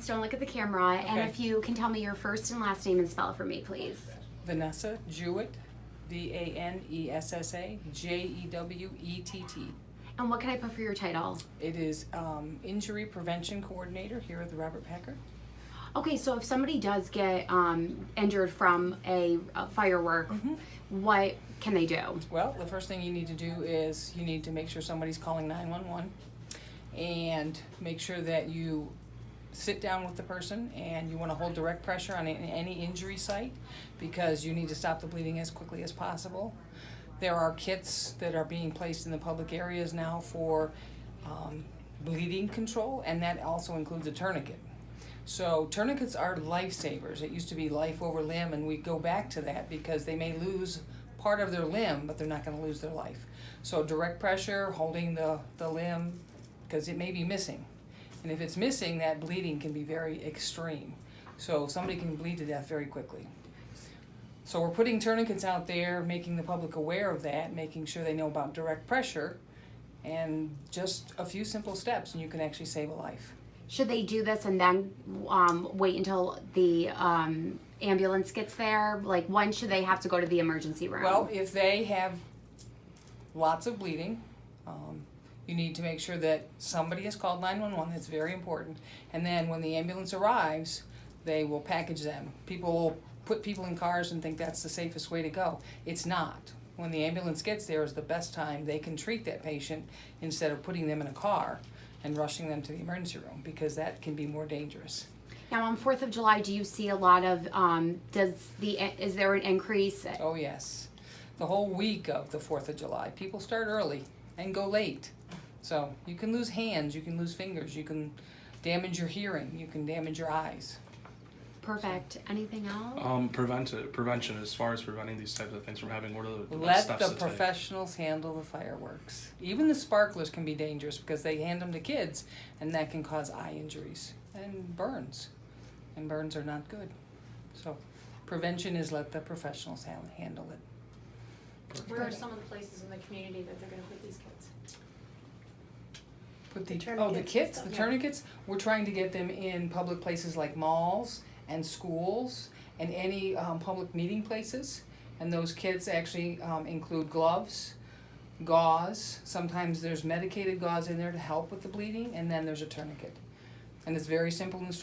don't look at the camera. Okay. And if you can tell me your first and last name and spell it for me, please. Vanessa Jewett, Vanessa Jewett. And what can I put for your title? It is Injury Prevention Coordinator here at the Robert Packer. Okay, so if somebody does get injured from a firework, what can they do? Well, the first thing you need to do is you need to make sure somebody's calling 911 and make sure that you sit down with the person and you want to hold direct pressure on any injury site because you need to stop the bleeding as quickly as possible. There are kits that are being placed in the public areas now for bleeding control, and that also includes a tourniquet. So tourniquets are lifesavers. It used to be life over limb, and we go back to that because they may lose part of their limb, but they're not going to lose their life. So direct pressure, holding the limb, because it may be missing. And if it's missing, that bleeding can be very extreme. So somebody can bleed to death very quickly. So we're putting tourniquets out there, making the public aware of that, making sure they know about direct pressure, and just a few simple steps, and you can actually save a life. Should they do this and then wait until the ambulance gets there? Like, when should they have to go to the emergency room? Well, if they have lots of bleeding, you need to make sure that somebody has called 911. That's very important. And then when the ambulance arrives, they will package them. People will put people in cars and think that's the safest way to go. It's not. When the ambulance gets there is the best time they can treat that patient instead of putting them in a car and rushing them to the emergency room, because that can be more dangerous. Now, on 4th of July, do you see a lot of, is there an increase? Oh yes. The whole week of the 4th of July, people start early and go late. So you can lose hands, you can lose fingers, you can damage your hearing, you can damage your eyes. Perfect. Anything else? Prevention, as far as preventing these types of things from happening, what are the best Let steps the to take? professionals handle the fireworks. Even the sparklers can be dangerous because they hand them to kids, and that can cause eye injuries and burns. And burns are not good. So prevention is let the professionals handle it. Where are some of the places in the community that they're going to put these kids? Put The the tourniquets kits, and the stuff, yeah. tourniquets, we're trying to get them in public places like malls and schools and any public meeting places. And those kits actually include gloves, gauze. Sometimes there's medicated gauze in there to help with the bleeding, and then there's a tourniquet. And it's very simple and